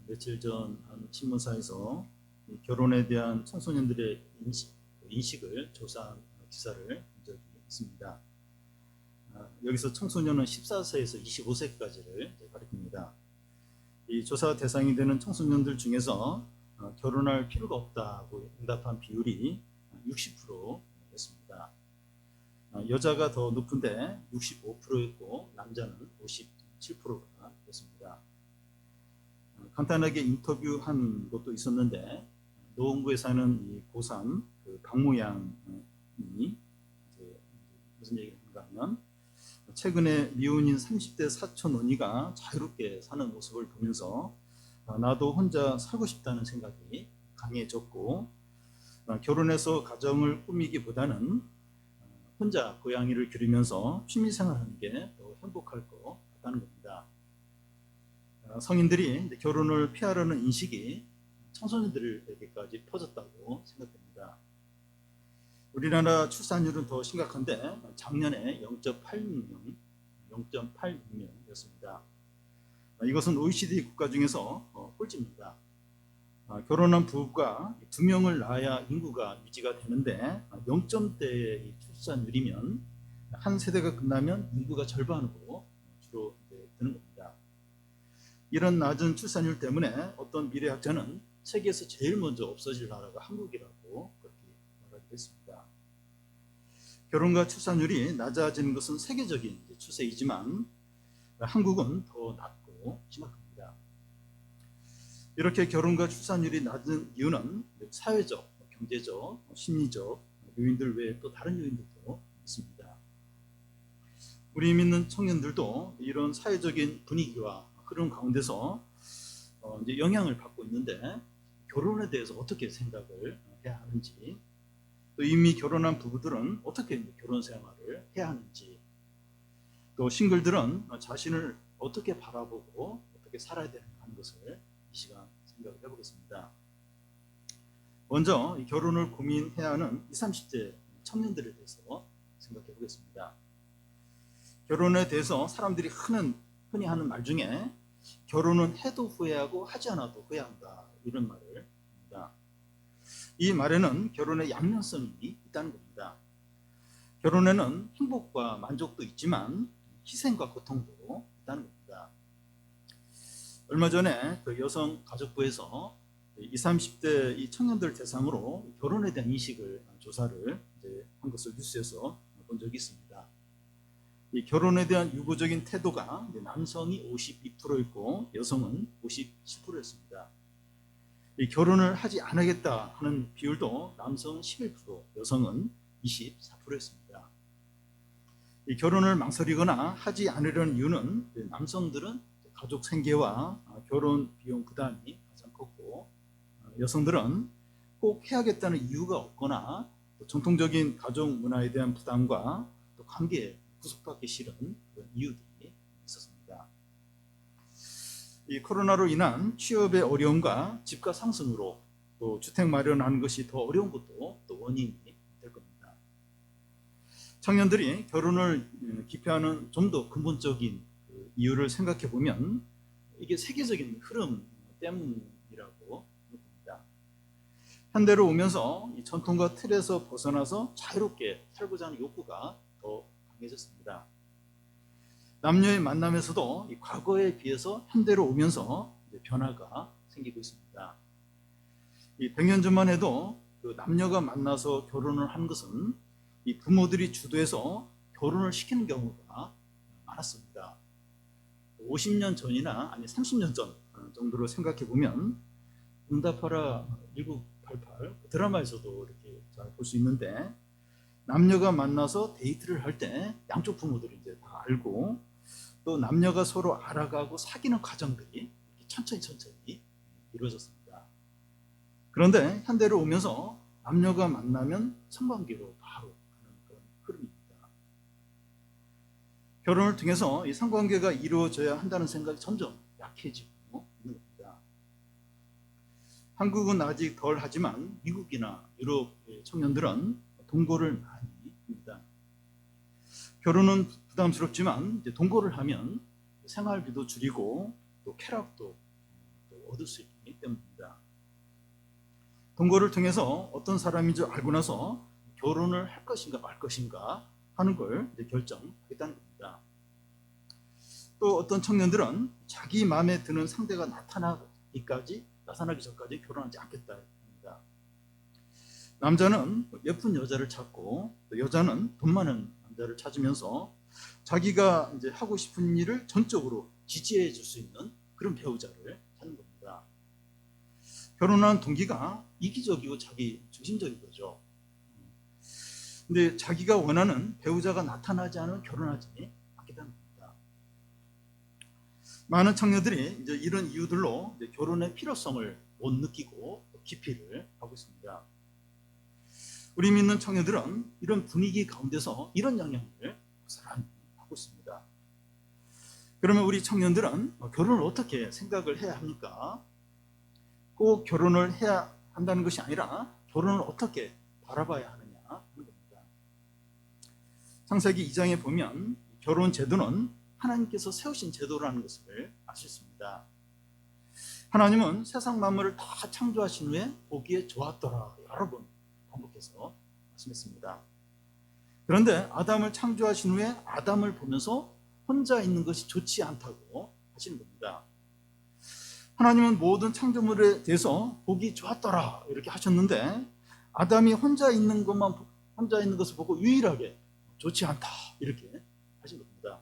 며칠 전 한 신문사에서 이 결혼에 대한 청소년들의 인식을 조사한 기사를 본 적이 있습니다. 여기서 청소년은 14세에서 25세까지를 가리킵니다. 이 조사 대상이 되는 청소년들 중에서 결혼할 필요가 없다고 응답한 비율이 60%였습니다. 여자가 더 높은데 65%였고 남자는 57%가 였습니다. 간단하게 인터뷰한 것도 있었는데 노원구에 사는 이 고3 박모 양이 무슨 얘기를 한가 하면 최근에 미혼인 30대 사촌 언니가 자유롭게 사는 모습을 보면서 나도 혼자 살고 싶다는 생각이 강해졌고 결혼해서 가정을 꾸미기보다는 혼자 고양이를 기르면서 취미생활하는 게 더 행복할 것 같다는 겁니다. 성인들이 결혼을 피하려는 인식이 청소년들에게까지 퍼졌다고 생각됩니다. 우리나라 출산율은 더 심각한데 작년에 0.86명이었습니다. 이것은 OECD 국가 중에서 꼴찌입니다. 결혼한 부부가 2명을 낳아야 인구가 유지가 되는데 0점대의 출산율이면 한 세대가 끝나면 인구가 절반으로 주로 드는 겁니다. 이런 낮은 출산율 때문에 어떤 미래학자는 세계에서 제일 먼저 없어질 나라가 한국이라고 그렇게 말하기도 했습니다. 결혼과 출산율이 낮아지는 것은 세계적인 추세이지만 한국은 더 낮고 심각합니다. 이렇게 결혼과 출산율이 낮은 이유는 사회적, 경제적, 심리적 요인들 외에 또 다른 요인들도 있습니다. 우리 믿는 청년들도 이런 사회적인 분위기와 흐름 가운데서 이제 영향을 받고 있는데 결혼에 대해서 어떻게 생각을 해야 하는지, 또 이미 결혼한 부부들은 어떻게 결혼 생활을 해야 하는지, 또 싱글들은 자신을 어떻게 바라보고 어떻게 살아야 되는가 하는 것을 이 시간 생각을 해보겠습니다. 먼저 결혼을 고민해야 하는 20, 30대 청년들에 대해서 생각해 보겠습니다. 결혼에 대해서 사람들이 흔히 하는 말 중에 결혼은 해도 후회하고 하지 않아도 후회한다, 이런 말을 합니다. 이 말에는 결혼의 양면성이 있다는 겁니다. 결혼에는 행복과 만족도 있지만 희생과 고통도 있다는 겁니다. 얼마 전에 여성가족부에서 20, 30대 이 청년들 대상으로 결혼에 대한 인식을 조사를 한 것을 뉴스에서 본 적이 있습니다. 이 결혼에 대한 유보적인 태도가 남성이 52%였고 여성은 57%였습니다. 이 결혼을 하지 않겠다 하는 비율도 남성은 11%, 여성은 24%였습니다. 이 결혼을 망설이거나 하지 않으려는 이유는 남성들은 가족 생계와 결혼 비용 부담이 가장 컸고 여성들은 꼭 해야겠다는 이유가 없거나 전통적인 가족 문화에 대한 부담과 또 관계에 구속받기 싫은 그런 이유들이 있었습니다. 이 코로나로 인한 취업의 어려움과 집가 상승으로 또 주택 마련하는 것이 더 어려운 것도 또 원인이 될 겁니다. 청년들이 결혼을 기피하는 좀 더 근본적인 이유를 생각해 보면 이게 세계적인 흐름 때문이라고 봅니다. 현대로 오면서 이 전통과 틀에서 벗어나서 자유롭게 살고자 하는 욕구가 더 강해졌습니다. 남녀의 만남에서도 이 과거에 비해서 현대로 오면서 변화가 생기고 있습니다. 이 100년 전만 해도 그 남녀가 만나서 결혼을 한 것은 이 부모들이 주도해서 결혼을 시키는 경우가 많았습니다. 50년 전이나 아니 30년 전 정도로 생각해 보면 응답하라 1988 드라마에서도 이렇게 잘 볼 수 있는데 남녀가 만나서 데이트를 할 때 양쪽 부모들이 이제 다 알고 또 남녀가 서로 알아가고 사귀는 과정들이 천천히 이루어졌습니다. 그런데 현대로 오면서 남녀가 만나면 성관계로 바로 가는 그런 흐름입니다. 결혼을 통해서 이 성관계가 이루어져야 한다는 생각이 점점 약해지고 있는 겁니다. 한국은 아직 덜 하지만 미국이나 유럽 청년들은 동거를 많이 합니다. 결혼은 부담스럽지만 동거를 하면 생활비도 줄이고 또 쾌락도 또 얻을 수 있기 때문입니다. 동거를 통해서 어떤 사람인 줄 알고 나서 결혼을 할 것인가 말 것인가 하는 걸 결정하겠다는 겁니다. 또 어떤 청년들은 자기 마음에 드는 상대가 나타나기 전까지 결혼하지 않겠다 합니다. 남자는 예쁜 여자를 찾고, 또 여자는 돈 많은 남자를 찾으면서 자기가 이제 하고 싶은 일을 전적으로 지지해 줄 수 있는 그런 배우자를 찾는 겁니다. 결혼한 동기가 이기적이고 자기 중심적인 거죠. 근데 자기가 원하는 배우자가 나타나지 않으면 결혼하지 않겠다는 겁니다. 많은 청년들이 이제 이런 이유들로 이제 결혼의 필요성을 못 느끼고 기피를 하고 있습니다. 우리 믿는 청년들은 이런 분위기 가운데서 이런 영향을 고스란히 하고 있습니다. 그러면 우리 청년들은 결혼을 어떻게 생각을 해야 합니까? 꼭 결혼을 해야 한다는 것이 아니라 결혼을 어떻게 바라봐야 하느냐 하는 겁니다. 창세기 2장에 보면 결혼 제도는 하나님께서 세우신 제도라는 것을 알 수 있습니다. 하나님은 세상 만물을 다 창조하신 후에 보기에 좋았더라 여러 번 반복해서 말씀했습니다. 그런데 아담을 창조하신 후에 아담을 보면서 혼자 있는 것이 좋지 않다고 하시는 겁니다. 하나님은 모든 창조물에 대해서 보기 좋았더라 이렇게 하셨는데 아담이 혼자 있는 것을 보고 유일하게 좋지 않다 이렇게 하신 겁니다.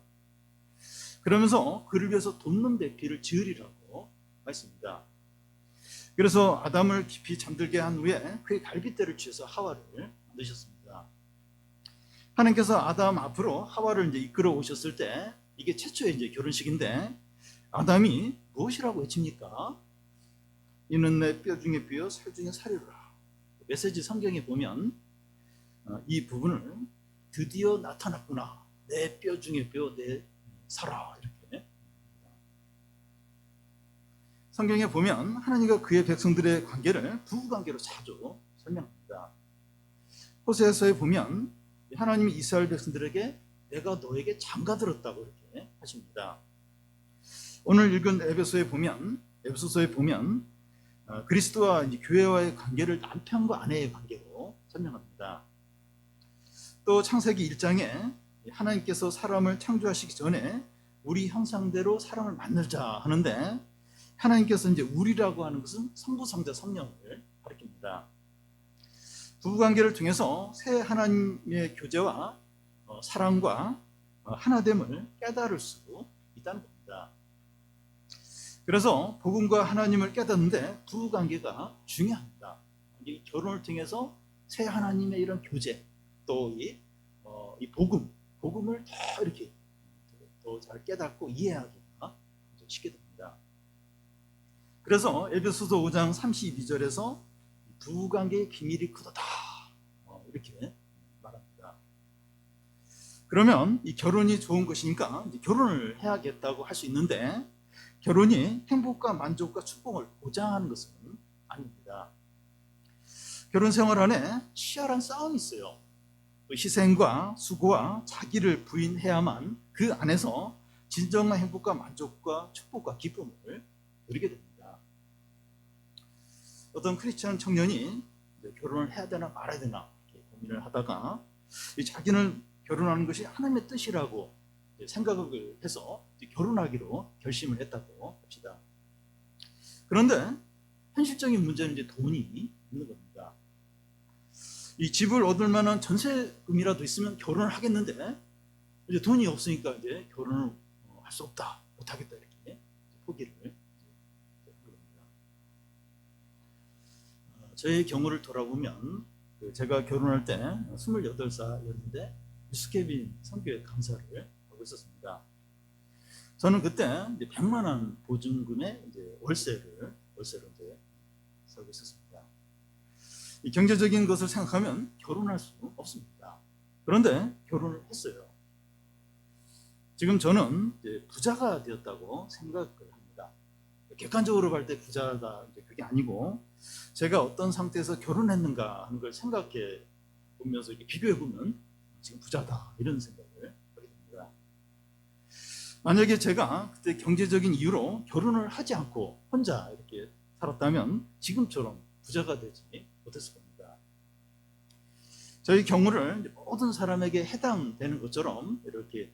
그러면서 그를 위해서 돕는 배필을 지으리라고 했습니다. 그래서 아담을 깊이 잠들게 한 후에 그의 갈빗대를 쥐어서 하와를 만드셨습니다. 하나님께서 아담 앞으로 하와를 이제 이끌어 오셨을 때 이게 최초의 이제 결혼식인데 아담이 무엇이라고 외칩니까? 이는 내 뼈 중에 뼈, 살 중에 살이라. 메시지 성경에 보면 이 부분을 드디어 나타났구나. 내 뼈 중에 뼈, 내 살아 이렇게. 성경에 보면 하나님과 그의 백성들의 관계를 부부관계로 자주 설명합니다. 호세아서에 보면 하나님이 이스라엘 백성들에게 내가 너에게 장가들었다고 이렇게 하십니다. 오늘 읽은 에베소서에 보면 그리스도와 교회와의 관계를 남편과 아내의 관계로 설명합니다. 또 창세기 1장에 하나님께서 사람을 창조하시기 전에 우리 형상대로 사람을 만들자 하는데 하나님께서 이제 우리라고 하는 것은 성부, 성자, 성령을 가리킵니다. 부부관계를 통해서 새 하나님의 교제와 사랑과 하나됨을 깨달을 수 있다는 겁니다. 그래서 복음과 하나님을 깨닫는데 부부관계가 중요합니다. 이 결혼을 통해서 새 하나님의 이런 교제 또 이 복음을 더 이렇게 더 잘 깨닫고 이해하기가 쉽게 됩니다. 그래서 에베소서 5장 32절에서 부부관계의 비밀이 크도다 이렇게 말합니다. 그러면 이 결혼이 좋은 것이니까 이제 결혼을 해야겠다고 할 수 있는데 결혼이 행복과 만족과 축복을 보장하는 것은 아닙니다. 결혼 생활 안에 치열한 싸움이 있어요. 희생과 수고와 자기를 부인해야만 그 안에서 진정한 행복과 만족과 축복과 기쁨을 누리게 됩니다. 어떤 크리스천 청년이 결혼을 해야 되나 말아야 되나 이렇게 고민을 하다가 자기는 결혼하는 것이 하나님의 뜻이라고 생각을 해서 결혼하기로 결심을 했다고 합시다. 그런데 현실적인 문제는 이제 돈이 있는 겁니다. 이 집을 얻을 만한 전세금이라도 있으면 결혼을 하겠는데 이제 돈이 없으니까 이제 결혼을 할 수 없다, 못하겠다 이렇게 포기를 한 겁니다. 저의 경우를 돌아보면 제가 결혼할 때 28살이었는데 뉴스케빈 선교회 강사를 하고 있었습니다. 저는 그때 이제 100만 원 보증금에 이제 월세로 이제 살고 있었습니다. 이 경제적인 것을 생각하면 결혼할 수 없습니다. 그런데 결혼을 했어요. 지금 저는 이제 부자가 되었다고 생각을 합니다. 객관적으로 볼 때 부자가 이제 그게 아니고 제가 어떤 상태에서 결혼했는가 하는 걸 생각해 보면서 비교해 보면 지금 부자다 이런 생각을 하게 됩니다. 만약에 제가 그때 경제적인 이유로 결혼을 하지 않고 혼자 이렇게 살았다면 지금처럼 부자가 되지 못했을 겁니다. 저희 경우를 모든 사람에게 해당되는 것처럼 이렇게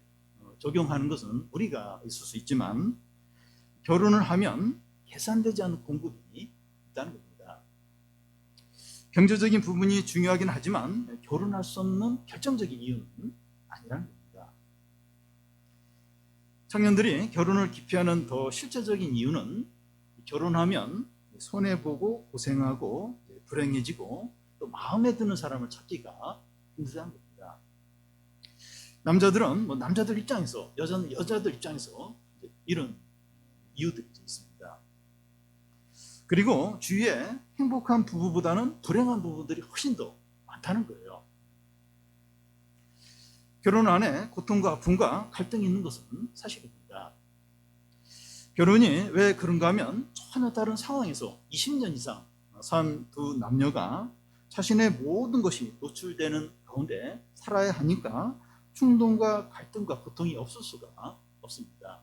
적용하는 것은 무리가 있을 수 있지만, 결혼을 하면 계산되지 않는 공급이 있다는 겁니다. 경제적인 부분이 중요하긴 하지만 결혼할 수 없는 결정적인 이유는 아니라는 겁니다. 청년들이 결혼을 기피하는 더 실제적인 이유는 결혼하면 손해보고 고생하고 불행해지고 또 마음에 드는 사람을 찾기가 힘들다는 겁니다. 남자들은 남자들 입장에서, 여자는 여자들 입장에서 이런 이유들이 있습니다. 그리고 주위에 행복한 부부보다는 불행한 부부들이 훨씬 더 많다는 거예요. 결혼 안에 고통과 아픔과 갈등이 있는 것은 사실입니다. 결혼이 왜 그런가 하면 전혀 다른 상황에서 20년 이상 산 두 남녀가 자신의 모든 것이 노출되는 가운데 살아야 하니까 충동과 갈등과 고통이 없을 수가 없습니다.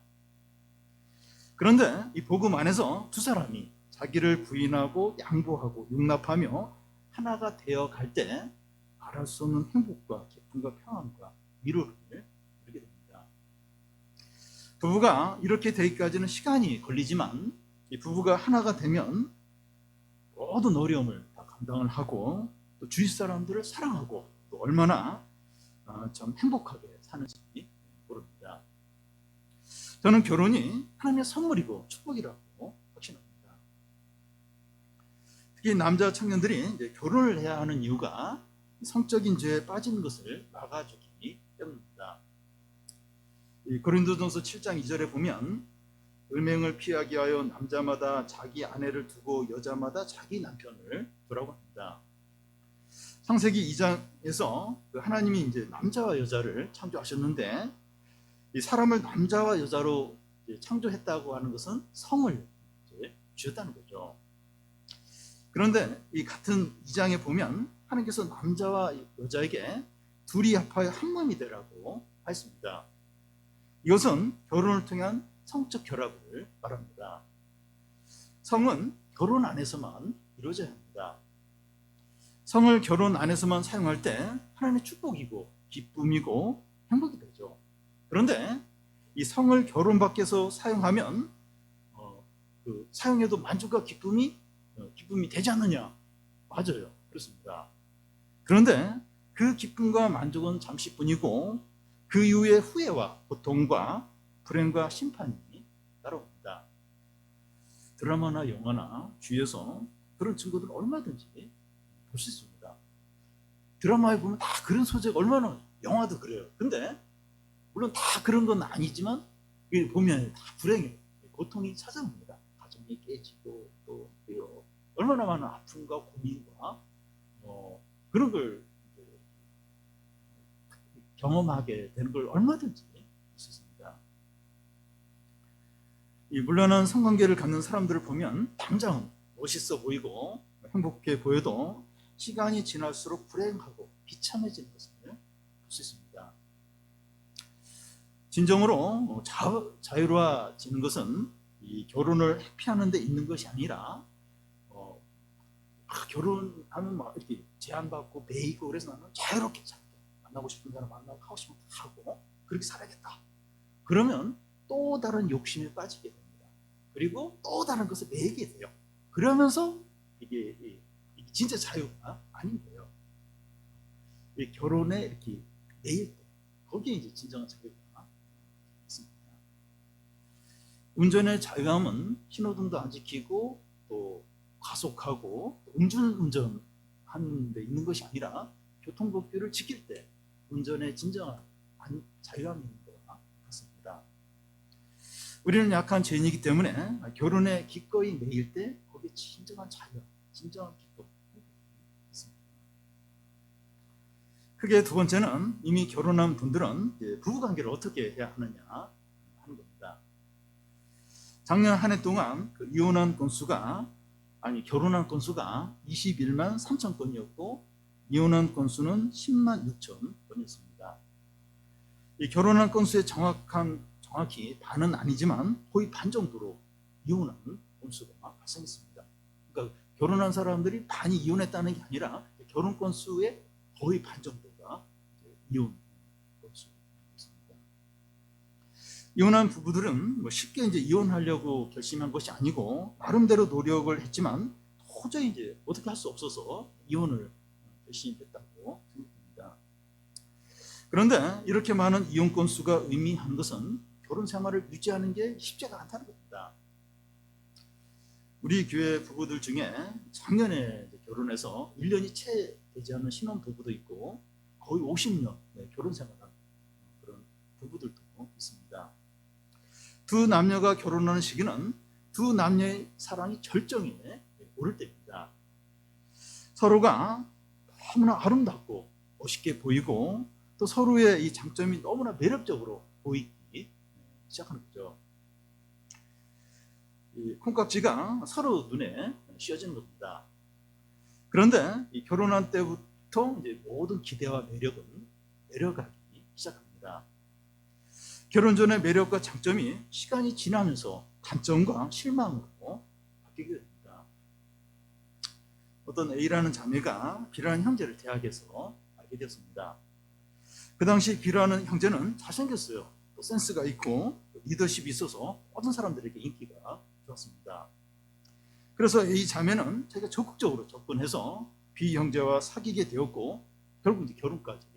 그런데 이 복음 안에서 두 사람이 자기를 부인하고 양보하고 용납하며 하나가 되어 갈 때 말할 수 없는 행복과 기쁨과 평안과 위로를 누리게 됩니다. 부부가 이렇게 되기까지는 시간이 걸리지만 이 부부가 하나가 되면 모든 어려움을 다 감당을 하고 또 주위 사람들을 사랑하고 또 얼마나 참 행복하게 사는지 모릅니다. 저는 결혼이 하나님의 선물이고 축복이라고 확신합니다. 특히 남자 청년들이 이제 결혼을 해야 하는 이유가 성적인 죄에 빠지는 것을 막아주기 때문입니다. 고린도전서 7장 2절에 보면 음행을 피하기 위하여 남자마다 자기 아내를 두고 여자마다 자기 남편을 두라고 합니다. 창세기 2장에서 하나님이 이제 남자와 여자를 창조하셨는데 이 사람을 남자와 여자로 창조했다고 하는 것은 성을 주셨다는 거죠. 그런데 이 같은 2장에 보면 하나님께서 남자와 여자에게 둘이 합하여 한 몸이 되라고 하였습니다. 이것은 결혼을 통한 성적 결합을 말합니다. 성은 결혼 안에서만 이루어져야 합니다. 성을 결혼 안에서만 사용할 때 하나님의 축복이고 기쁨이고 행복이 되죠. 그런데 이 성을 결혼 밖에서 사용하면 사용해도 만족과 기쁨이 되지 않느냐? 맞아요. 그렇습니다. 그런데 그 기쁨과 만족은 잠시뿐이고 그 이후에 후회와 고통과 불행과 심판이 따라옵니다. 드라마나 영화나 주위에서 그런 증거들 얼마든지 볼 수 있습니다. 드라마에 보면 다 그런 소재가 얼마나, 영화도 그래요. 근데 물론 다 그런 건 아니지만 보면 다 불행해요. 고통이 찾아옵니다. 가정이 깨지고 또 얼마나 많은 아픔과 고민과 그런 걸 경험하게 되는 걸 얼마든지 볼 수 있습니다. 이 물란한 성관계를 갖는 사람들을 보면 당장 멋있어 보이고 행복해 보여도 시간이 지날수록 불행하고 비참해지는 것을 볼 수 있습니다. 진정으로 자유로워지는 것은 이 결혼을 회피하는 데 있는 것이 아니라 결혼하면 막 이렇게 제한받고 매이고 그래서 나는 자유롭게 살게, 만나고 싶은 사람 만나고 하고 싶은 거 하고 그렇게 살아야겠다. 그러면 또 다른 욕심에 빠지게 됩니다. 그리고 또 다른 것을 매이게 돼요. 그러면서 이게 진짜 자유가 아닌 거예요. 이 결혼에 이렇게 매일 때 거기에 이제 진정한 자유가 있습니다. 운전의 자유함은 신호등도 안 지키고 또 과속하고 음주운전 하는 데 있는 것이 아니라 교통법규를 지킬 때 운전의 진정한 자유함이 있는 것 같습니다. 우리는 약한 죄인이기 때문에 결혼에 기꺼이 매일 때 거기에 진정한 자유, 진정한 기쁨이 있습니다. 크게 두 번째는 이미 결혼한 분들은 부부관계를 어떻게 해야 하느냐 하는 겁니다. 작년 한 해 동안 이혼한 건수가 결혼한 건수가 21만 3천 건이었고 이혼한 건수는 10만 6천 건이었습니다. 이 결혼한 건수의 정확한 정확히 다는 아니지만 거의 반 정도로 이혼하는 건수가 발생했습니다. 그러니까 결혼한 사람들이 반이 이혼했다는 게 아니라 결혼 건수의 거의 반 정도가 이혼 건수입니다. 이혼한 부부들은 뭐 쉽게 이제 이혼하려고 결심한 것이 아니고 나름대로 노력을 했지만 도저히 이제 어떻게 할 수 없어서 이혼을 결심했다고 생각합니다. 그런데 이렇게 많은 이혼 건수가 의미하는 것은 결혼 생활을 유지하는 게 쉽지가 않다는 겁니다. 우리 교회 부부들 중에 작년에 결혼해서 1년이 채 되지 않는 신혼 부부도 있고 거의 50년 결혼 생활한 그런 부부들도 있습니다. 두 남녀가 결혼하는 시기는 두 남녀의 사랑이 절정에 오를 때입니다. 서로가 너무나 아름답고 멋있게 보이고 또 서로의 이 장점이 너무나 매력적으로 보이기 시작하는 거죠. 이 콩깍지가 서로 눈에 씌어지는 겁니다. 그런데 이 결혼한 때부터 이제 모든 기대와 매력은 내려가기 시작합니다. 결혼 전의 매력과 장점이 시간이 지나면서 단점과 실망으로 바뀌게 됩니다. 어떤 A라는 자매가 B라는 형제를 대학에서 알게 되었습니다. 그 당시 B라는 형제는 잘생겼어요. 또 센스가 있고 리더십이 있어서 모든 사람들에게 인기가 좋았습니다. 그래서 A 자매는 자기가 적극적으로 접근해서 B 형제와 사귀게 되었고 결국 이제 결혼까지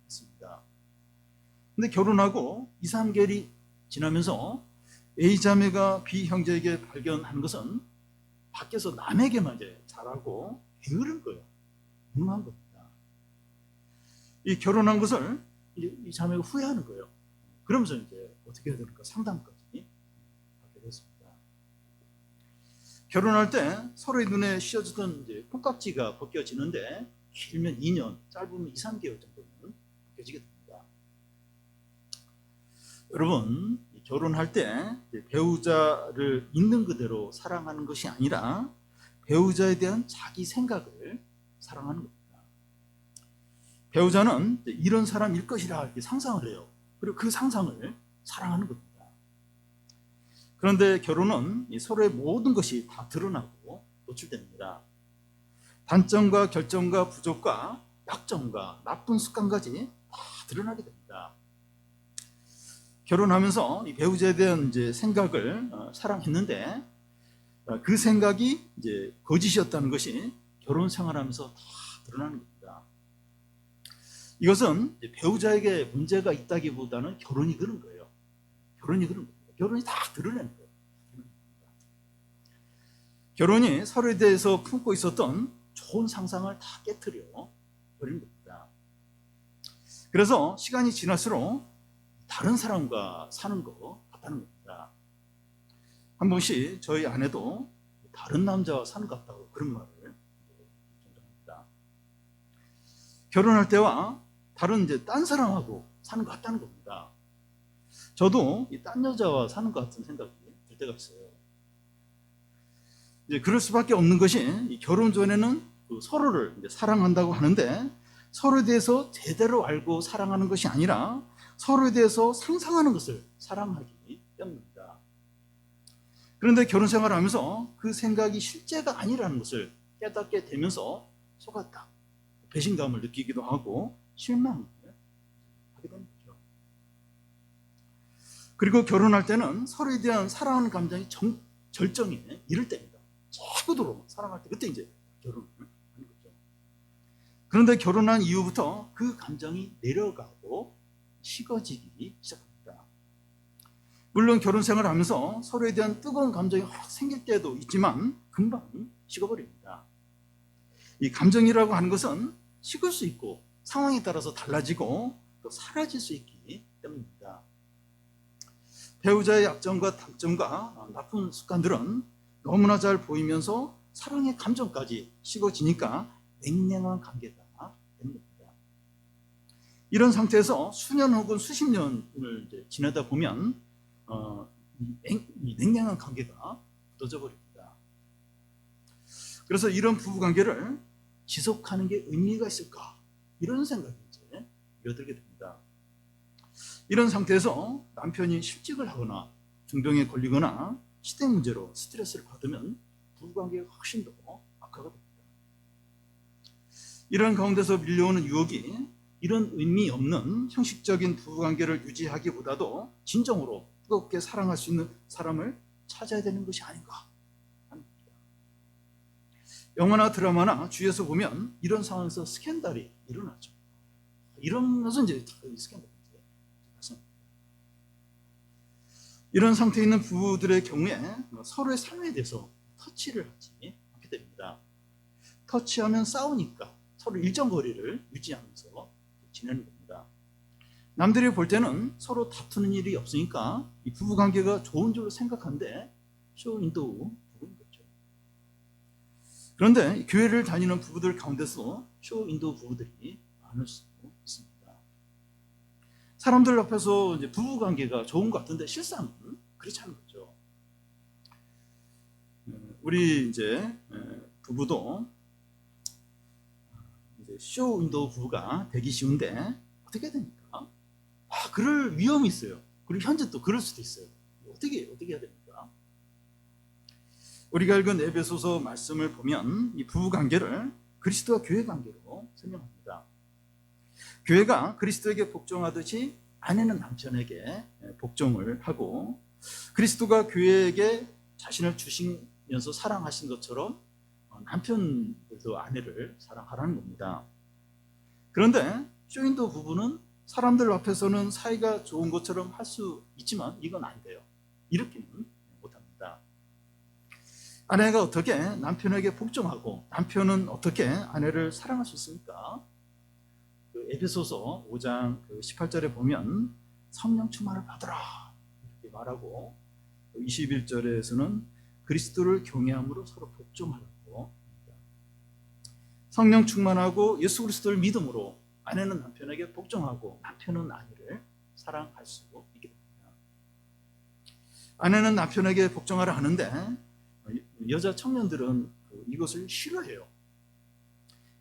했습니다. 근데 결혼하고 2, 3개월이 지나면서 A 자매가 B 형제에게 발견한 것은 밖에서 남에게만 이제 잘하고 게으른 거예요. 무능한 겁니다. 이 결혼한 것을 이 자매가 후회하는 거예요. 그러면서 이제 어떻게 해야 되는가 상담까지 받게 됐습니다. 결혼할 때 서로의 눈에 씌어주던 이제 콩깍지가 벗겨지는데 길면 2년, 짧으면 2, 3개월 정도는 벗겨지게 됩니다. 여러분, 결혼할 때 배우자를 있는 그대로 사랑하는 것이 아니라 배우자에 대한 자기 생각을 사랑하는 겁니다. 배우자는 이런 사람일 것이라 이렇게 상상을 해요. 그리고 그 상상을 사랑하는 겁니다. 그런데 결혼은 서로의 모든 것이 다 드러나고 노출됩니다. 단점과 결점과 부족과 약점과 나쁜 습관까지 다 드러나게 됩니다. 결혼하면서 이 배우자에 대한 이제 생각을 사랑했는데 그 생각이 이제 거짓이었다는 것이 결혼 생활하면서 다 드러나는 겁니다. 이것은 배우자에게 문제가 있다기보다는 결혼이 그런 거예요. 결혼이 그런 겁니다. 결혼이 다 드러내는 거예요. 결혼이 서로에 대해서 품고 있었던 좋은 상상을 다 깨트려 버리는 겁니다. 그래서 시간이 지날수록 다른 사람과 사는 것 같다는 겁니다. 한 번씩 저희 아내도 다른 남자와 사는 것 같다고 그런 말을 합니다. 결혼할 때와 다른 이제 딴 사람하고 사는 것 같다는 겁니다. 저도 이 딴 여자와 사는 것 같은 생각이 들 때가 있어요. 이제 그럴 수밖에 없는 것이 이 결혼 전에는 서로를 이제 사랑한다고 하는데 서로에 대해서 제대로 알고 사랑하는 것이 아니라 서로에 대해서 상상하는 것을 사랑하기 때문입니다. 그런데 결혼 생활을 하면서 그 생각이 실제가 아니라는 것을 깨닫게 되면서 속았다. 배신감을 느끼기도 하고 실망을 하게 되는 거죠. 그리고 결혼할 때는 서로에 대한 사랑하는 감정이 절정에 이를 때입니다. 최고도로 사랑할 때 그때 이제 결혼을 하는 거죠. 그런데 결혼한 이후부터 그 감정이 내려가고 식어지기 시작합니다. 물론 결혼 생활을 하면서 서로에 대한 뜨거운 감정이 생길 때도 있지만 금방 식어버립니다. 이 감정이라고 하는 것은 식을 수 있고 상황에 따라서 달라지고 또 사라질 수 있기 때문입니다. 배우자의 약점과 단점과 나쁜 습관들은 너무나 잘 보이면서 사랑의 감정까지 식어지니까 냉랭한 관계가 되는 겁니다. 이런 상태에서 수년 혹은 수십 년을 이제 지내다 보면 이 냉랭한 관계가 굳어져 버립니다. 그래서 이런 부부 관계를 지속하는 게 의미가 있을까? 이런 생각이 이제 들게 됩니다. 이런 상태에서 남편이 실직을 하거나 중병에 걸리거나 시댁 문제로 스트레스를 받으면 부부관계가 훨씬 더 악화가 됩니다. 이런 가운데서 밀려오는 유혹이 이런 의미 없는 형식적인 부부관계를 유지하기보다도 진정으로 뜨겁게 사랑할 수 있는 사람을 찾아야 되는 것이 아닌가 하는 겁니다. 영화나 드라마나 주위에서 보면 이런 상황에서 스캔들이 일어나죠. 이런 것은 이제 스캔들. 이런 상태에 있는 부부들의 경우에 서로의 삶에 대해서 터치를 하지 않게 됩니다. 터치하면 싸우니까 서로 일정 거리를 유지하면서 지내는 겁니다. 남들이 볼 때는 서로 다투는 일이 없으니까 이 부부관계가 좋은 줄로 생각하는데 쇼윈도우 부부인 거죠. 그런데 교회를 다니는 부부들 가운데서 쇼윈도우 부부들이 많을 수 있습니다. 사람들 앞에서 이제 부부관계가 좋은 것 같은데 실상은 그렇지 않은 거죠. 우리 이제 부부도 이제 쇼윈도우 부부가 되기 쉬운데 어떻게 해야 됩니까? 그럴 위험이 있어요. 그리고 현재 또 그럴 수도 있어요. 어떻게 해야 됩니까? 우리가 읽은 에베소서 말씀을 보면 이 부부관계를 그리스도와 교회 관계로 설명합니다. 교회가 그리스도에게 복종하듯이 아내는 남편에게 복종을 하고 그리스도가 교회에게 자신을 주시면서 사랑하신 것처럼 남편들도 아내를 사랑하라는 겁니다. 그런데 쇼윈도우 부부는 사람들 앞에서는 사이가 좋은 것처럼 할 수 있지만 이건 안 돼요. 이렇게는 못합니다. 아내가 어떻게 남편에게 복종하고 남편은 어떻게 아내를 사랑할 수 있습니까? 에베소서 5장 18절에 보면 성령 충만을 받으라 이렇게 말하고 21절에서는 그리스도를 경외함으로 서로 복종하라고 합니다. 성령 충만하고 예수 그리스도를 믿음으로 아내는 남편에게 복종하고 남편은 아내를 사랑할 수 있게 됩니다. 아내는 남편에게 복종하라 하는데 여자 청년들은 이것을 싫어해요.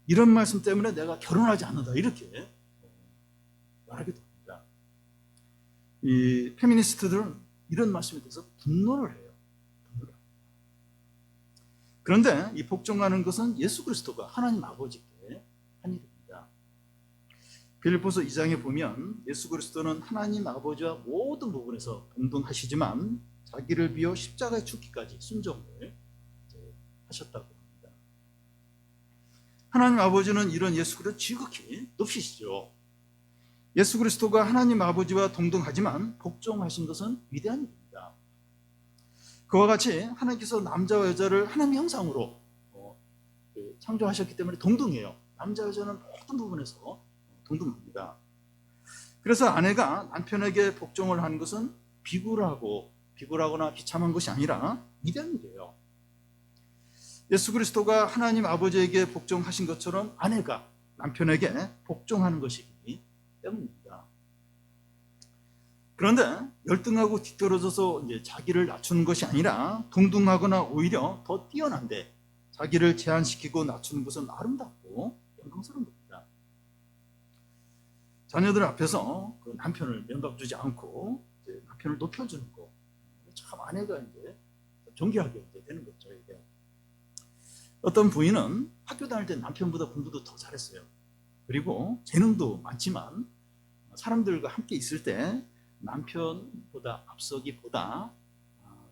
이런 말씀 때문에 내가 결혼하지 않는다 이렇게 말하게 됩니다. 이 페미니스트들은 이런 말씀에 대해서 분노를 해요. 그런데 이 복종하는 것은 예수 그리스도가 하나님 아버지께 한 일입니다. 빌립보서 2장에 보면 예수 그리스도는 하나님 아버지와 모든 부분에서 동등하시지만 자기를 비워 십자가에 죽기까지 순종을 하셨다고 합니다. 하나님 아버지는 이런 예수 그리스도를 지극히 높이시죠. 예수 그리스도가 하나님 아버지와 동등하지만 복종하신 것은 위대한 일입니다. 그와 같이 하나님께서 남자와 여자를 하나님의 형상으로 창조하셨기 때문에 동등해요. 남자 여자는 모든 부분에서 동등합니다. 그래서 아내가 남편에게 복종을 하는 것은 비굴하거나 비참한 것이 아니라 위대한 일이에요. 예수 그리스도가 하나님 아버지에게 복종하신 것처럼 아내가 남편에게 복종하는 것이기 때문입니다. 그런데 열등하고 뒤떨어져서 이제 자기를 낮추는 것이 아니라 동등하거나 오히려 더 뛰어난데 자기를 제한시키고 낮추는 것은 아름답고 영광스러운 겁니다. 자녀들 앞에서 그 남편을 면박 주지 않고 이제 남편을 높여주는 거, 참 아내가 이제 존귀하게 이제 되는 거죠. 이게. 어떤 부인은 학교 다닐 때 남편보다 공부도 더 잘했어요. 그리고 재능도 많지만 사람들과 함께 있을 때 남편보다 앞서기보다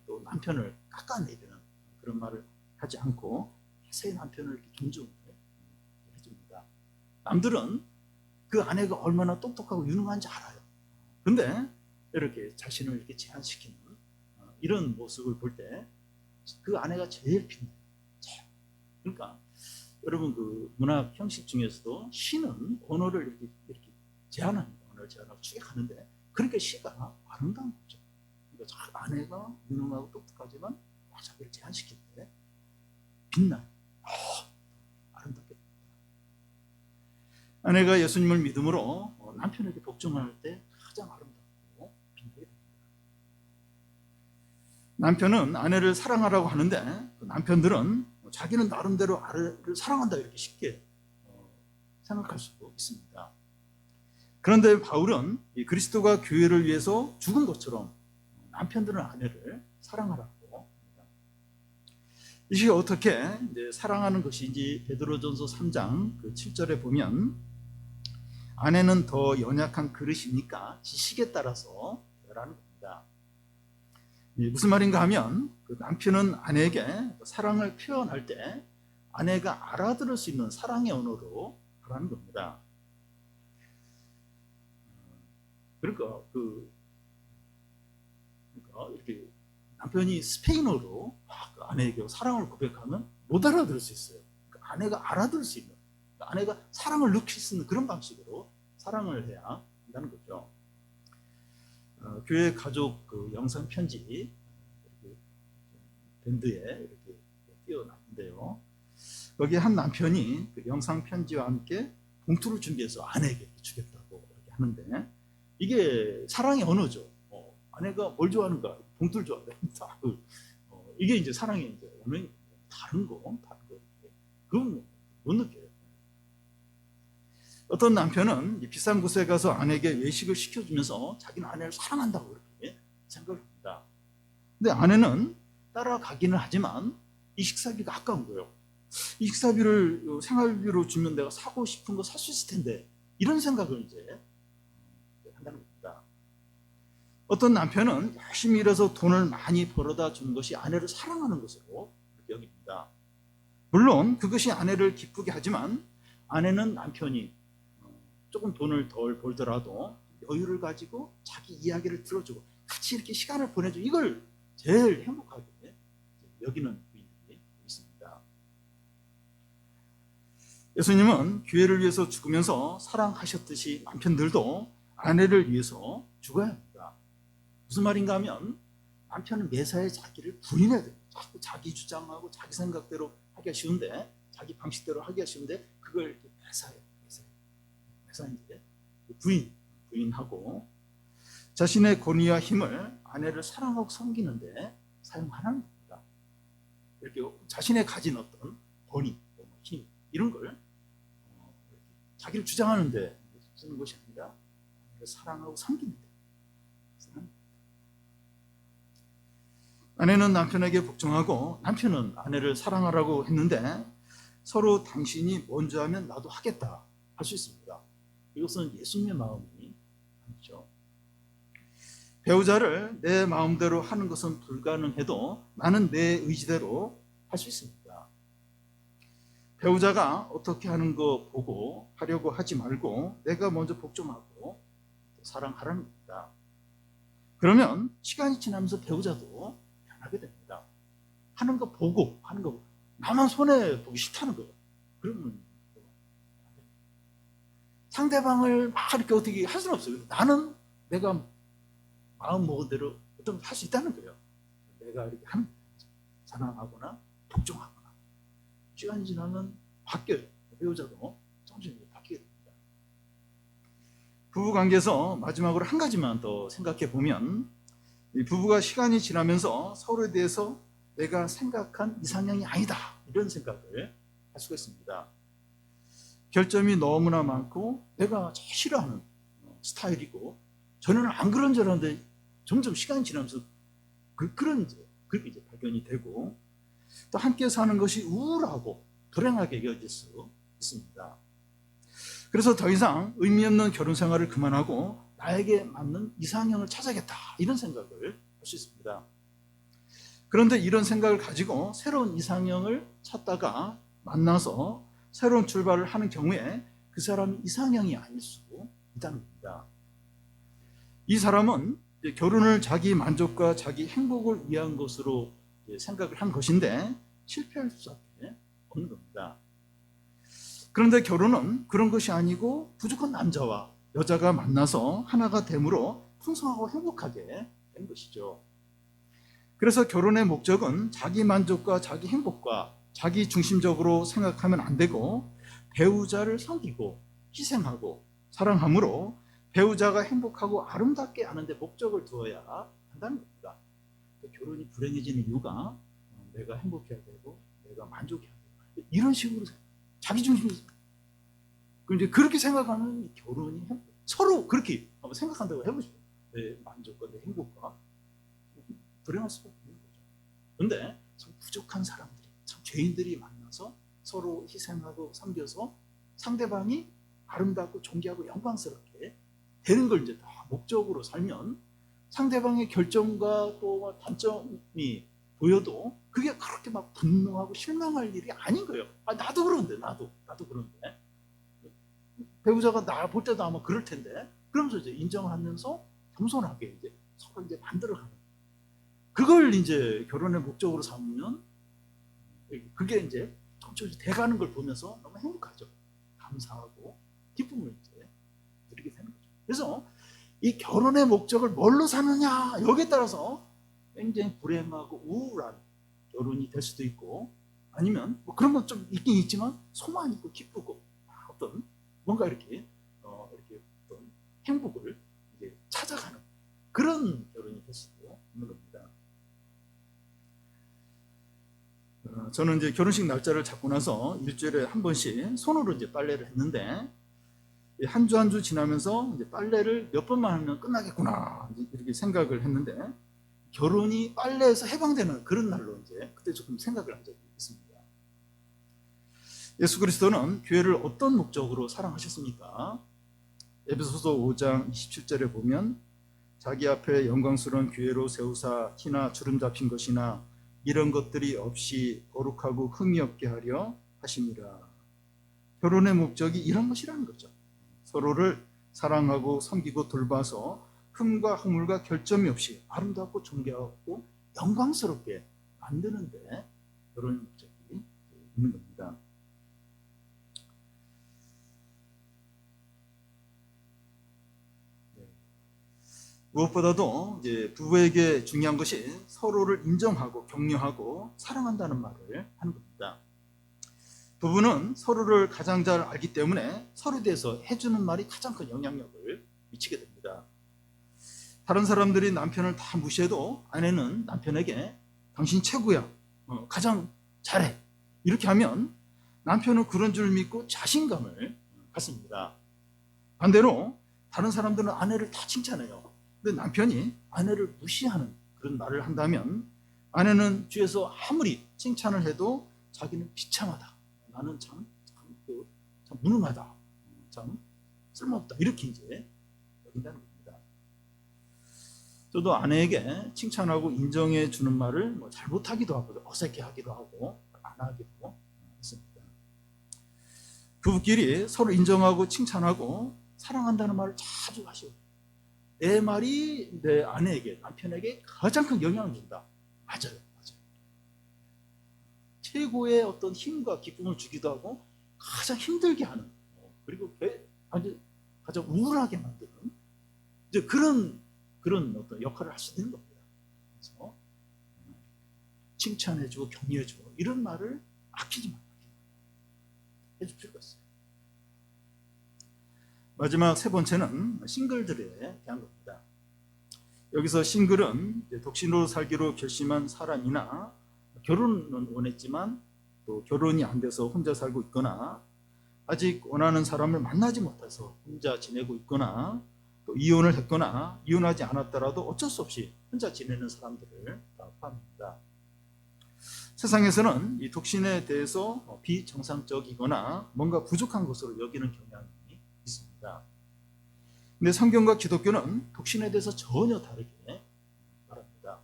또 남편을 깎아내리는 그런 말을 하지 않고 새 남편을 이렇게 존중을 해줍니다. 남들은 그 아내가 얼마나 똑똑하고 유능한지 알아요. 근데 이렇게 자신을 이렇게 제한시키는 이런 모습을 볼 때 그 아내가 제일 빛나요. 그러니까 여러분 그 문학 형식 중에서도 시는 언어를 이렇게 제한합니다. 언어를 제한하고 추격하는데 그러니까 시가 아름다운 거죠. 그러니까 아내가 유능하고 똑똑하지만 자기를 제한시킬 때 빛나요. 아름답게 됩니다. 아내가 예수님을 믿음으로 남편에게 복종할 때 가장 아름답고 빛나게 됩니다. 남편은 아내를 사랑하라고 하는데 남편들은 자기는 나름대로 아내를 사랑한다 이렇게 쉽게 생각할 수도 있습니다. 그런데 바울은 이 그리스도가 교회를 위해서 죽은 것처럼 남편들은 아내를 사랑하라고 합니다. 이게 어떻게 이제 사랑하는 것인지 베드로전서 3장 그 7절에 보면 아내는 더 연약한 그릇이니까 지식에 따라서 라는 겁니다. 무슨 말인가 하면 그 남편은 아내에게 사랑을 표현할 때 아내가 알아들을 수 있는 사랑의 언어로 하라는 겁니다. 그러니까 이렇게 남편이 스페인어로 막 아내에게 사랑을 고백하면 못 알아들을 수 있어요. 그러니까 아내가 알아들을 수 있는, 그러니까 아내가 사랑을 느낄 수 있는 그런 방식으로 사랑을 해야 한다는 거죠. 교회 가족 그 영상 편지 이렇게 밴드에 이렇게 띄워놨는데요. 거기 한 남편이 그 영상 편지와 함께 봉투를 준비해서 아내에게 주겠다고 이렇게 하는데 이게 사랑의 언어죠. 아내가 뭘 좋아하는가? 봉투를 좋아해. 이게 이제 사랑의 이제 언어인 다른 거. 그건 못 느껴요. 어떤 남편은 비싼 곳에 가서 아내에게 외식을 시켜주면서 자기는 아내를 사랑한다고 그렇게 생각을 합니다. 근데 아내는 따라가기는 하지만 이 식사비가 아까운 거예요. 이 식사비를 생활비로 주면 내가 사고 싶은 거 살 수 있을 텐데 이런 생각을 이제 한다는 겁니다. 어떤 남편은 열심히 일해서 돈을 많이 벌어다 주는 것이 아내를 사랑하는 것으로 여깁니다. 물론 그것이 아내를 기쁘게 하지만 아내는 남편이 조금 돈을 덜 벌더라도 여유를 가지고 자기 이야기를 들어주고 같이 이렇게 시간을 보내주고 이걸 제일 행복하게 여기는 부인들이 있습니다. 예수님은 교회를 위해서 죽으면서 사랑하셨듯이 남편들도 아내를 위해서 죽어야 합니다. 무슨 말인가 하면 남편은 매사에 자기를 부인해야 돼요. 자꾸 자기 주장하고 자기 생각대로 하기가 쉬운데 자기 방식대로 하기가 쉬운데 그걸 매사에 이제 부인하고 자신의 권위와 힘을 아내를 사랑하고 섬기는데 사용하는 겁니다. 이렇게 자신의 가진 어떤 권위, 힘 이런 걸 자기를 주장하는데 쓰는 것이 아니라 사랑하고 섬기는데 쓰는. 아내는 남편에게 복종하고 남편은 아내를 사랑하라고 했는데 서로 당신이 먼저 하면 나도 하겠다 할 수 있습니다. 이것은 예수님의 마음이 아니죠. 배우자를 내 마음대로 하는 것은 불가능해도 나는 내 의지대로 할 수 있습니다. 배우자가 어떻게 하는 거 보고 하려고 하지 말고 내가 먼저 복종하고 사랑하라는 겁니다. 그러면 시간이 지나면서 배우자도 변하게 됩니다. 하는 거 보고 나만 손해보기 싫다는 거예요. 그러면 상대방을 막 이렇게 어떻게 할 수는 없어요. 나는 내가 마음 먹은 대로 어떤 할 수 있다는 거예요. 내가 이렇게 하는 거예요. 사랑하거나 복종하거나. 시간이 지나면 바뀌어요. 배우자도 정신이 바뀌게 됩니다. 부부관계에서 마지막으로 한 가지만 더 생각해 보면 이 부부가 시간이 지나면서 서로에 대해서 내가 생각한 이상형이 아니다 이런 생각을 할 수가 있습니다. 결점이 너무나 많고 내가 제일 싫어하는 스타일이고 전에는 안 그런 줄 알았는데 점점 시간이 지나면서 그렇게 이제 발견이 되고 또 함께 사는 것이 우울하고 불행하게 여겨질 수 있습니다. 그래서 더 이상 의미 없는 결혼 생활을 그만하고 나에게 맞는 이상형을 찾아야겠다 이런 생각을 할 수 있습니다. 그런데 이런 생각을 가지고 새로운 이상형을 찾다가 만나서 새로운 출발을 하는 경우에 그 사람이 이상형이 아닐 수 있다는 겁니다. 이 사람은 결혼을 자기 만족과 자기 행복을 위한 것으로 생각을 한 것인데 실패할 수밖에 없는 겁니다. 그런데 결혼은 그런 것이 아니고 부족한 남자와 여자가 만나서 하나가 됨으로 풍성하고 행복하게 된 것이죠. 그래서 결혼의 목적은 자기 만족과 자기 행복과 자기 중심적으로 생각하면 안 되고 배우자를 섬기고 희생하고 사랑함으로 배우자가 행복하고 아름답게 하는 데 목적을 두어야 한다는 겁니다. 결혼이 불행해지는 이유가 내가 행복해야 되고 내가 만족해야 되고 이런 식으로 자기 중심이 이제 그렇게 생각하면 결혼이 행복. 서로 그렇게 한번 생각한다고 해보시죠. 내 만족과 내 행복과 불행할 수밖에 없는 거죠. 그런데 참 부족한 사람들이, 참 죄인들이 만나서 서로 희생하고 섬겨서 상대방이 아름답고 존귀하고 영광스럽게 되는 걸 이제 다 목적으로 살면 상대방의 결정과 또 단점이 보여도 그게 그렇게 막 분노하고 실망할 일이 아닌 거예요. 나도 그런데, 나도 그런데. 배우자가 나 볼 때도 아마 그럴 텐데. 그러면서 이제 인정하면서 겸손하게 이제 서로 이제 만들어가는. 그걸 이제 결혼의 목적으로 삼으면 그게 이제 점점 돼가는 걸 보면서 너무 행복하죠. 감사하고 기쁨을 이제 누리게 되는 거죠. 그래서 이 결혼의 목적을 뭘로 사느냐 여기에 따라서 굉장히 불행하고 우울한 결혼이 될 수도 있고 아니면 뭐 그런 건 좀 있긴 있지만 소망 있고 기쁘고 어떤 뭔가 이렇게 어떤 행복을 이제 찾아가는 그런 결혼이 될 수도 있는 겁니다. 저는 이제 결혼식 날짜를 잡고 나서 일주일에 한 번씩 손으로 이제 빨래를 했는데 한 주 한 주 지나면서 이제 빨래를 몇 번만 하면 끝나겠구나 이렇게 생각을 했는데 결혼이 빨래에서 해방되는 그런 날로 이제 그때 조금 생각을 한 적이 있습니다. 예수 그리스도는 교회를 어떤 목적으로 사랑하셨습니까? 에베소서 5장 27절에 보면 자기 앞에 영광스러운 교회로 세우사 티나 주름 잡힌 것이나 이런 것들이 없이 거룩하고 흠이 없게 하려 하심이라. 결혼의 목적이 이런 것이라는 거죠. 서로를 사랑하고 섬기고 돌봐서 흠과 허물과 결점이 없이 아름답고 존귀하고 영광스럽게 만드는데 결혼의 목적이 있는 겁니다. 무엇보다도 이제 부부에게 중요한 것이 서로를 인정하고 격려하고 사랑한다는 말을 하는 겁니다. 부부는 서로를 가장 잘 알기 때문에 서로에 대해서 해주는 말이 가장 큰 영향력을 미치게 됩니다. 다른 사람들이 남편을 다 무시해도 아내는 남편에게 당신 최고야, 가장 잘해 이렇게 하면 남편은 그런 줄 믿고 자신감을 갖습니다. 반대로 다른 사람들은 아내를 다 칭찬해요. 근데 남편이 아내를 무시하는 그런 말을 한다면 아내는 뒤에서 아무리 칭찬을 해도 자기는 비참하다. 나는 참 무능하다. 참 쓸모없다. 이렇게 이제 여긴다는 겁니다. 저도 아내에게 칭찬하고 인정해 주는 말을 뭐 잘못하기도 하고 어색해 하기도 하고 안 하기도 했습니다. 부부끼리 서로 인정하고 칭찬하고 사랑한다는 말을 자주 하시고 내 말이 내 아내에게 남편에게 가장 큰 영향을 준다. 맞아요. 최고의 어떤 힘과 기쁨을 주기도 하고 가장 힘들게 하는 그리고 가장 우울하게 만드는 이제 그런 어떤 역할을 할 수 있는 겁니다. 그래서 칭찬해주고 격려해주고 이런 말을 아끼지 말고 해줄 필요가 있어요. 마지막 세 번째는 싱글들에 대한 겁니다. 여기서 싱글은 독신으로 살기로 결심한 사람이나 결혼은 원했지만 또 결혼이 안 돼서 혼자 살고 있거나 아직 원하는 사람을 만나지 못해서 혼자 지내고 있거나 또 이혼을 했거나 이혼하지 않았더라도 어쩔 수 없이 혼자 지내는 사람들을 포함합니다. 세상에서는 이 독신에 대해서 비정상적이거나 뭔가 부족한 것으로 여기는 경향이 있습니다. 근데 성경과 기독교는 독신에 대해서 전혀 다르게 말합니다.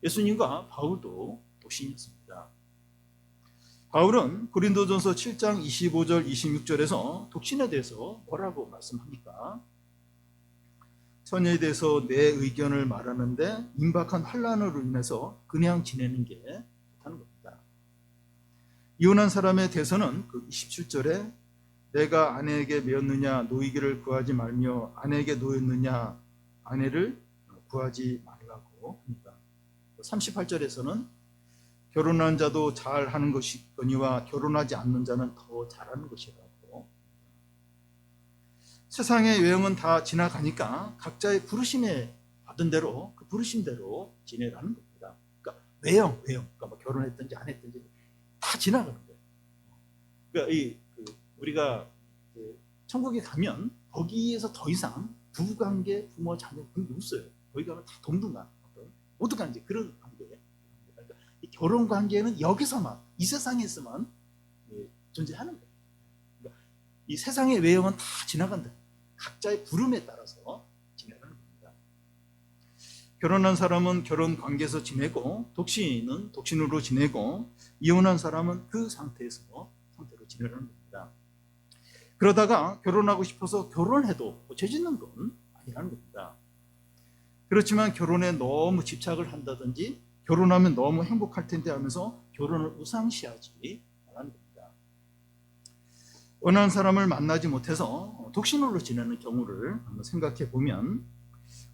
예수님과 바울도 독신이었습니다. 바울은 고린도전서 7장 25절 26절에서 독신에 대해서 뭐라고 말씀합니까? 처녀에 대해서 내 의견을 말하는데 임박한 환난으로 인해서 그냥 지내는 게 좋다는 겁니다. 이혼한 사람에 대해서는 그 27절에 내가 아내에게 매었느냐 노이기를 구하지 말며 아내에게 노였느냐 아내를 구하지 말라고 합니다. 38절에서는 결혼한 자도 잘하는 것이거니와 결혼하지 않는 자는 더 잘하는 것이라고. 세상의 외형은 다 지나가니까 각자의 부르심에 받은 대로 그 부르심대로 지내라는 겁니다. 그러니까 외형, 그러니까 뭐 결혼했든지 안 했든지 다 지나가는 거예요. 그러니까 우리가 천국에 가면 거기에서 더 이상 부부관계, 부모, 자녀 그런 게 없어요. 거기 가면 다 동등한 어떤 모두가 이제 그런 관계. 그러니까 이 결혼 관계는 여기서만, 이 세상에서만 존재하는 거예요. 그러니까 이 세상의 외형은 다 지나간다. 각자의 부름에 따라서 지내가는 겁니다. 결혼한 사람은 결혼 관계에서 지내고, 독신은 독신으로 지내고, 이혼한 사람은 그 상태로 지내라는 겁니다. 그러다가 결혼하고 싶어서 결혼해도 죄 짓는 건 아니라는 겁니다. 그렇지만 결혼에 너무 집착을 한다든지 결혼하면 너무 행복할 텐데 하면서 결혼을 우상시하지 말라는 겁니다. 원하는 사람을 만나지 못해서 독신으로 지내는 경우를 한번 생각해 보면,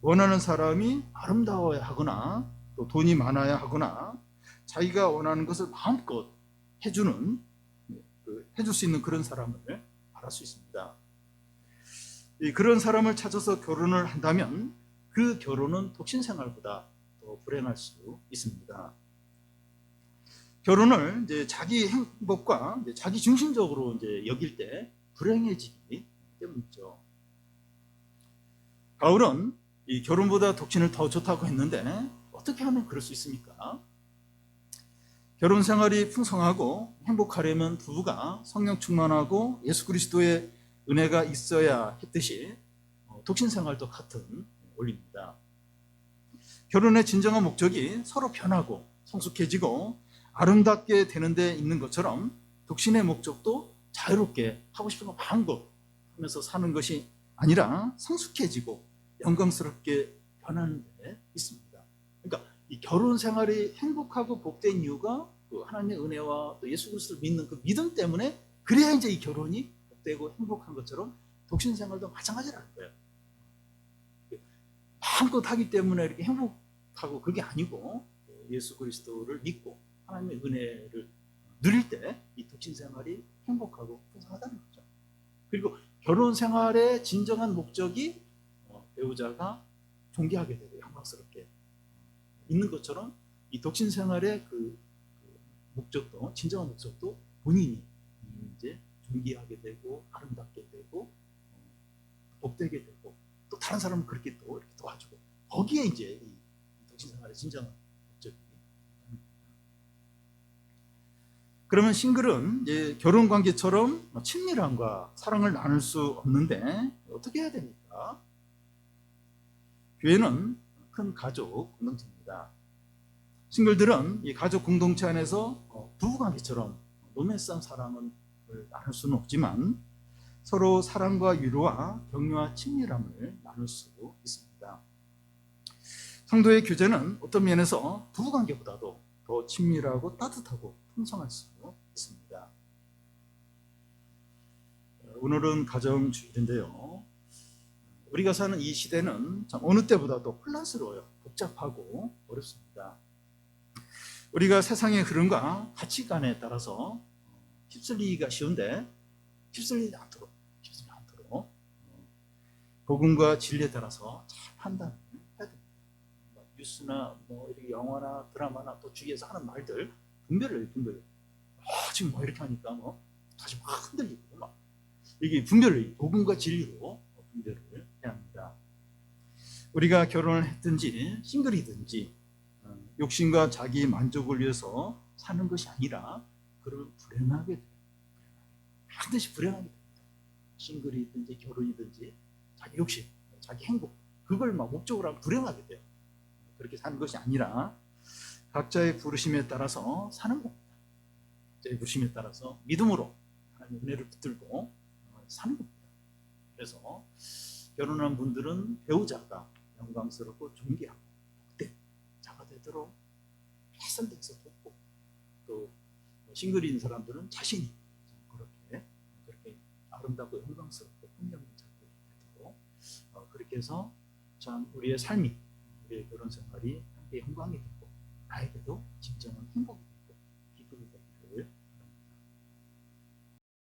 원하는 사람이 아름다워야 하거나 또 돈이 많아야 하거나 자기가 원하는 것을 마음껏 해줄 수 있는 그런 사람을 말할 수 있습니다. 그런 사람을 찾아서 결혼을 한다면 그 결혼은 독신 생활보다 더 불행할 수 있습니다. 결혼을 이제 자기 행복과 이제 자기 중심적으로 이제 여길 때 불행해지기 때문이죠. 바울은 이 결혼보다 독신을 더 좋다고 했는데 어떻게 하면 그럴 수 있습니까? 결혼 생활이 풍성하고 행복하려면 부부가 성령 충만하고 예수 그리스도의 은혜가 있어야 했듯이 독신 생활도 같은 원리입니다. 결혼의 진정한 목적이 서로 편하고 성숙해지고 아름답게 되는 데 있는 것처럼 독신의 목적도 자유롭게 하고 싶은 거 마음껏 하면서 사는 것이 아니라 성숙해지고 영광스럽게 변하는 데 있습니다. 그러니까 이 결혼 생활이 행복하고 복된 이유가 그 하나님의 은혜와 또 예수 그리스도를 믿는 그 믿음 때문에, 그래야 이제 이 결혼이 복되고 행복한 것처럼 독신 생활도 마찬가지라는 거예요. 마음껏 하기 때문에 이렇게 행복하고 그게 아니고, 예수 그리스도를 믿고 하나님의 은혜를 누릴 때 이 독신 생활이 행복하고 풍성하다는 거죠. 그리고 결혼 생활의 진정한 목적이 배우자가 존귀하게 되고 영광스럽게 있는 것처럼 이 독신 생활의 그 목적도, 진정한 목적도 본인이 이제 존귀하게 되고 아름답게 되고 복되게 되고 또 다른 사람은 그렇게 또 이렇게 도와주고, 거기에 이제 이 독신 생활의 진정한 목적이. 그러면 싱글은 이제 결혼 관계처럼 친밀함과 사랑을 나눌 수 없는데 어떻게 해야 됩니까? 교회는 큰 가족 공동체입니다. 싱글들은 이 가족 공동체 안에서 부부관계처럼 로맨스한 사랑을 나눌 수는 없지만 서로 사랑과 위로와 격려와 친밀함을 나눌 수 있습니다. 성도의 교제는 어떤 면에서 부부관계보다도 더 친밀하고 따뜻하고 풍성할 수 있습니다. 오늘은 가정주일인데요. 우리가 사는 이 시대는 참 어느 때보다도 혼란스러워요. 복잡하고 어렵습니다. 우리가 세상의 흐름과 가치관에 따라서 휩쓸리기가 쉬운데 휩쓸리지 않도록 복음과 진리에 따라서 잘 판단을 해야 됩니다. 뉴스나 이렇게 영화나 드라마나 또 주위에서 하는 말들 분별을 지금 이렇게 하니까 다시 막 흔들리고 이게 분별을 복음과 진리로 분별을 해야 합니다. 우리가 결혼을 했든지 싱글이든지 욕심과 자기 만족을 위해서 사는 것이 아니라 그러면 불행하게 돼요. 반드시 불행하게 됩니다. 싱글이든지 결혼이든지 자기 욕심, 자기 행복, 그걸 목적으로 하면 불행하게 돼요. 그렇게 사는 것이 아니라 각자의 부르심에 따라서 사는 겁니다. 각자의 부르심에 따라서 믿음으로 하나님의 은혜를 붙들고 사는 겁니다. 그래서 결혼한 분들은 배우자가 영광스럽고 존귀하고 복된 자가 되도록 최선대해서 돕고, 또 싱글인 사람들은 자신이 그렇게 아름답고 영광스럽고 풍경을 찾고 되도록 그렇게 해서 참 우리의 삶이, 우리의 결혼 생활이 함께 영광이 되고 나에게도 진정한 행복이